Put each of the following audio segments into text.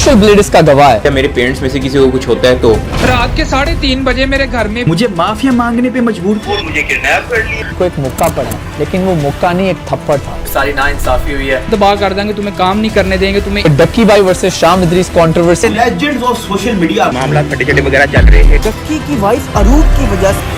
Social blade इसका गवाह है। क्या मेरे पेरेंट्स में से किसी को कुछ होता है तो रात के 3:30 बजे मेरे घर में मुझे माफिया मांगने पे मजबूर और मुझे किडनैप कर लिया। को एक मुक्का पड़ा, लेकिन वो मुक्का नहीं, एक थप्पड़ था। सारी नाइंसाफी हुई है। दबा कर देंगे, तुम्हें काम नहीं करने देंगे, तुम्हें डक्की भाई वर्सेस शाम Idris controversy. Legends of social media मामला फटे चटे वगैरह चल रहे हैं। डक्की की वाइफ अरूप की वजह से।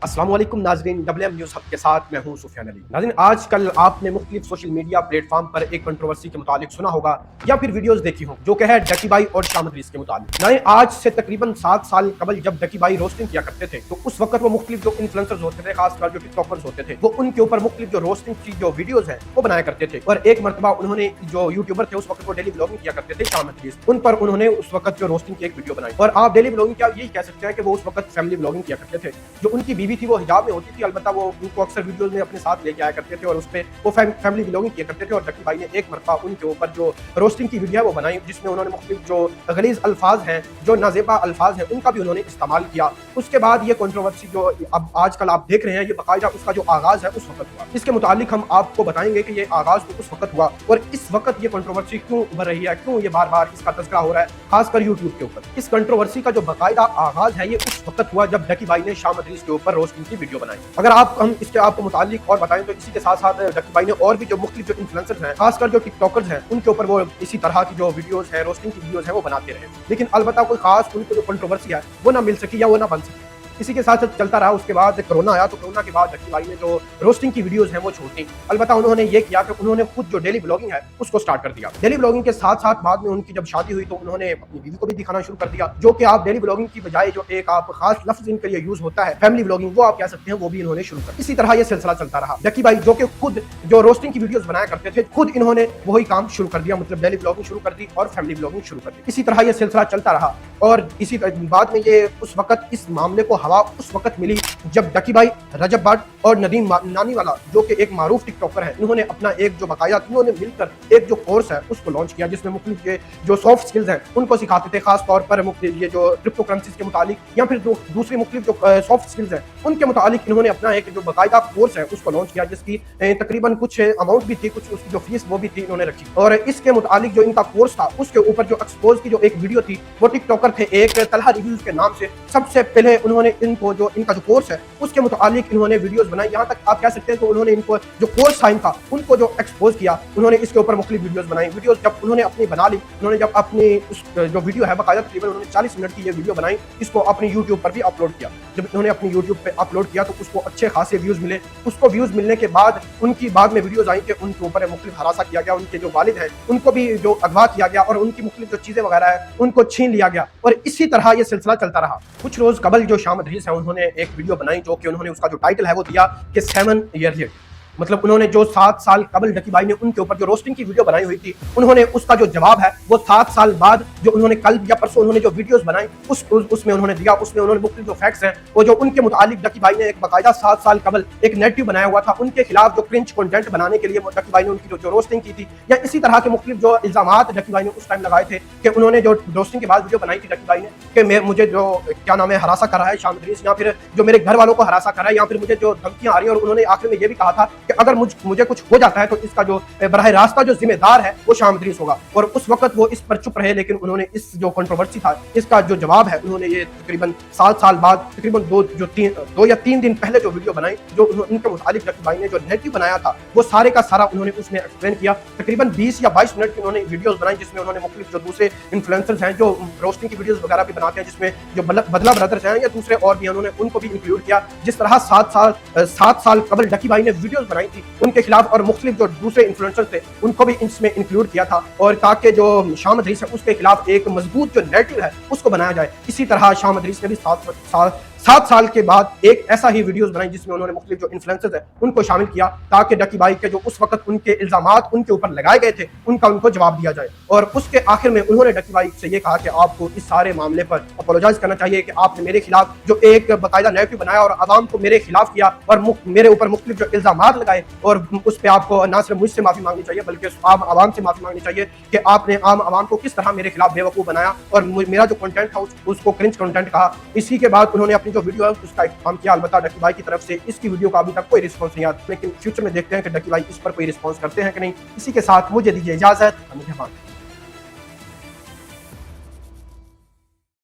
अस्सलाम वालेकुम नाज़रीन, WM न्यूज़ हब के साथ मैं हूं सुफियान अली। नाज़रीन, आजकल आपने मुख्तलिफ सोशल मीडिया प्लेटफॉर्म पर एक कंट्रोवर्सी के मुतालिक सुना होगा या फिर वीडियोस देखी हो, जो कि है डक्की भाई और शाम इदरीस के मुतालिक। नाज़रीन, आज से तकरीबन 7 साल कबल जब डक्की भाई रोस्टिंग किया करते थे, तो उस वक्त वो मुख्तलिफ जो इन्फ्लुएंसर्स होते थे, खासकर जो टिकटॉकर्स होते थे, वो उनके ऊपर मुख्तलिफ जो रोस्टिंग की जो वीडियोज है वो बनाया करते थे। और एक मरतबा उन्होंने जो यूट्यूबर थे उस वक्त वो डेली ब्लॉगिंग किया करते थे, शाम इदरीस, उन पर उन्होंने उस वक्त जो रोस्टिंग की एक वीडियो बनाई। और आप डेली ब्लॉगिंग क्या यही कह सकते हैं कि वो उस वक्त फैमिली ब्लॉगिंग किया करते थे। जो उनकी बीवी थी वो हिजाब में होती थी, अलबत्ता वो उनको अक्सर वीडियोस में अपने साथ लेके आया करते थे और उस पे वो फैमिली ब्लॉगिंग किया करते थे। और डक्की भाई ने एक मरतबा उनके ऊपर जो रोस्टिंग की वीडियो है वो बनाई, जिसमें उन्होंने मुख्तलिफ जो गलीज अल्फाज हैं, जो नाजेबा अल्फाज हैं, उनका भी उन्होंने इस्तेमाल किया। उसके बाद ये कंट्रोवर्सी जो अब आजकल आप देख रहे हैं, ये बाकायदा उसका जो आगाज है उस वक्त हुआ। इसके मुतालिक हम आपको बताएंगे कि ये आगाज तो उस वक्त हुआ और इस वक्त ये कंट्रोवर्सी क्यों उभर रही है, क्यों ये बार बार इसका तज़किरा हो रहा है, खासकर यूट्यूब के ऊपर। इस कंट्रोवर्सी का जो बाकायदा आगाज है ये उस वक्त हुआ जब डक्की भाई ने शाम इदरीस के ऊपर रोस्टिंग की वीडियो बनाई। अगर हम इसके आपको मुतालिक और बताएं तो इसी के साथ साथ डक्की भाई ने और भी जो मुख्तलिफ जो इन्फ्लुएंसर्स हैं, खासकर जो टिकटॉकर्स हैं, उनके ऊपर वो इसी तरह की जो वीडियोस है, रोस्टिंग की वीडियोस है, वो बनाते रहे। लेकिन अलबत्ता कोई खास उनको जो कंट्रोवर्सी है वो ना मिल सकी या वो ना बन सकी। इसी के साथ चलता रहा। उसके बाद कोरोना आया, तो कोरोना के बाद डक्की भाई ने जो रोस्टिंग की वीडियोस हैं वो छोड़ दी। अलबत्ता उन्होंने ये किया कि उन्होंने खुद जो डेली ब्लॉगिंग है उसको स्टार्ट कर दिया। डेली ब्लॉगिंग के साथ साथ बाद में उनकी जब शादी हुई तो उन्होंने अपनी बीवी को भी दिखाना शुरू कर दिया, जो कि आप डेली ब्लॉगिंग की बजाय जो एक आप खास लफ्ज इनके लिए यूज होता है फैमिली ब्लॉगिंग, वो आप कह सकते हैं, वो भी इन्होंने शुरू कर। इसी तरह ये सिलसिला चलता रहा। डक्की भाई जो कि खुद जो रोस्टिंग की वीडियोस बनाया करते थे, खुद इन्होंने वही काम शुरू कर दिया, मतलब डेली ब्लॉगिंग शुरू कर दी और फैमिली ब्लॉगिंग शुरू कर दी। इसी तरह ये सिलसिला चलता रहा और इसी बाद में ये उस वक्त इस मामले को हवा उस वक्त मिली जब डक्की भाई, रजब भट्ट और नदीम नानीवाला, जो कि एक मारूफ टिकटॉकर है, इन्होंने अपना एक जो बाकायदा तीनों ने मिलकर एक जो कोर्स है उसको लॉन्च किया, जिसमें मुख्तलिफ ये जो सॉफ्ट स्किल्स हैं उनको सिखाते थे, खास तौर पर ये जो क्रिप्टो करेंसीज के मुतालिक या फिर दूसरी मुख्तलिफ जो सॉफ्ट स्किल्स हैं उनके मुतालिक इन्होंने अपना एक जो बाकायदा कोर्स है उसको लॉन्च किया, जिसकी तकरीबन कुछ अमाउंट भी थी, कुछ उसकी जो फीस वो भी थी इन्होंने रखी। और इसके मुतालिक जो इनका कोर्स था उसके ऊपर जो एक्सपोज की जो एक वीडियो थी, वो टिकटॉकर थे एक तलहा रिव्यूज के नाम से, सबसे पहले उन्होंने इनको जो इनका जो कोर्स है उसके मुतालिक इन्होंने वीडियोस बनाई। यहाँ तक आप कह सकते हैं कि उन्होंने इनको जो कोर्स साइन था उनको जो एक्सपोज किया, उन्होंने इसके ऊपर मुख्तलिफ वीडियोस बनाई। वीडियोस जब उन्होंने अपनी बना ली, उन्होंने जब अपनी जो वीडियो है बाकायदा तकरीबन उन्होंने 40 मिनट की ये वीडियो बनाई, इसको अपनी यूट्यूब पर भी अपलोड किया। जब उन्होंने अपनी यूट्यूब पे अपलोड किया तो उसको अच्छे खासे व्यूज मिले। उसको व्यूज मिलने के बाद उनकी बाद में वीडियोस आई कि उनके ऊपर मुख्तलिफ हरासा किया गया, उनके जो वालिद हैं उनको भी जो अगवा किया गया और उनकी मुख्तलिफ जो चीजें वगैरह है उनको छीन लिया गया। और इसी तरह ये सिलसिला चलता रहा। कुछ रोज कबल जो शाम इदरीस है उन्होंने एक वीडियो बनाई, जो कि उन्होंने उसका जो टाइटल है वो दिया कि 7 ईयर लेट, मतलब उन्होंने जो 7 साल कबल डक्की भाई ने उनके ऊपर जो रोस्टिंग की वीडियो बनाई हुई थी, उन्होंने उसका जो जवाब है वो 7 साल बाद जो उन्होंने कल या परसों उन्होंने जो वीडियोस बनाई उसमें उन्होंने दिया। उसमें उन्होंने मुख्तलिफ जो फैक्ट्स हैं वो जो उनके मुतालिक डक्की भाई ने एक बाकायदा 7 साल कबल एक नेरेटिव बनाया हुआ था, उनके खिलाफ जो क्रिंज कंटेंट बनाने के लिए डक्की भाई ने उनकी जो रोस्टिंग की थी, या इसी तरह के मुख्तलिफ जो इल्जामात डक्की भाई ने उस टाइम लगाए थे कि उन्होंने जो रोस्टिंग के बाद वीडियो बनाई थी डक्की भाई ने कि मुझे जो क्या नाम है हरासा कर रहा है शाम इदरीस, या फिर जो मेरे घर वालों को हरासा कर रहा है, या फिर मुझे जो धमकियां आ रही है। और उन्होंने आखिर में ये भी कहा था कि अगर मुझे कुछ हो जाता है तो इसका जो बराह रास्ता जो जिम्मेदार है वो शाम इदरीस होगा। और उस वक्त वो इस पर चुप रहे, लेकिन उन्होंने इस जो कंट्रोवर्सी था इसका जो जवाब है उन्होंने ये तकरीबन 7 साल बाद, तकरीबन 2 या 3 दिन पहले जो वीडियो बनाई, जो उनके मुतालिक डक्की भाई ने जो नेरेटिव बनाया था वो सारे का सारा उन्होंने उसमें एक्सप्लेन किया। तकरीबन 20 या 22 मिनट की उन्होंने वीडियोस बनाई, जिसमें उन्होंने मुख्तलिफ जो दूसरे इन्फ्लुएंसर्स हैं जो रोस्टिंग की वीडियोस वगैरह भी बनाते हैं, जिसमें जो बदला ब्रदर्स हैं या दूसरे और भी, उन्होंने उनको भी इंक्लूड किया। जिस तरह 7 साल कबल डक्की भाई ने वीडियोस बनाई थी उनके खिलाफ और मुख्तलिफ जो दूसरे इन्फ्लुएंसर्स थे उनको भी इसमें इंक्लूड किया था, और ताकि जो शाम इदरीस है उसके खिलाफ एक मजबूत जो नैरेटिव है उसको बनाया जाए। इसी तरह शाम इदरीस ने भी 7 साल के बाद एक ऐसा ही वीडियोस बनाई जिसमें उन्होंने मुख्तलिफ जो इन्फ्लुएंसर्स हैं उनको शामिल किया, ताकि डक्की भाई के जो उस वक्त उनके इल्जामात उनके ऊपर लगाए गए थे उनको जवाब दिया जाए। और उसके आखिर में उन्होंने डक्की भाई से ये कहा कि आपको इस सारे मामले पर अपोलोजाइज करना चाहिए कि आपने मेरे खिलाफ जो एक बाकायदा नैरेटिव बनाया और आवाम को मेरे खिलाफ किया और मेरे ऊपर मुख्तलिफ जो इल्जामात लगाए, और उस पर आपको ना सिर्फ मुझसे माफी मांगनी चाहिए बल्कि आम आवाम से माफी मांगनी चाहिए कि आपने आम आवाम को किस तरह मेरे खिलाफ बेवकूफ़ बनाया और मेरा जो कंटेंट था उसको क्रिंज कंटेंट कहा। इसी के बाद उन्होंने अपनी जो वीडियो है उसका इत्मीनान किया। अलबत्ता डकी भाई की तरफ से इसकी वीडियो का अभी तक कोई रिस्पॉन्स नहीं आया, लेकिन फ्यूचर में देखते हैं कि डकी भाई इस पर कोई रिस्पॉन्स करते हैं कि नहीं। इसी के साथ मुझे दीजिए इजाजत।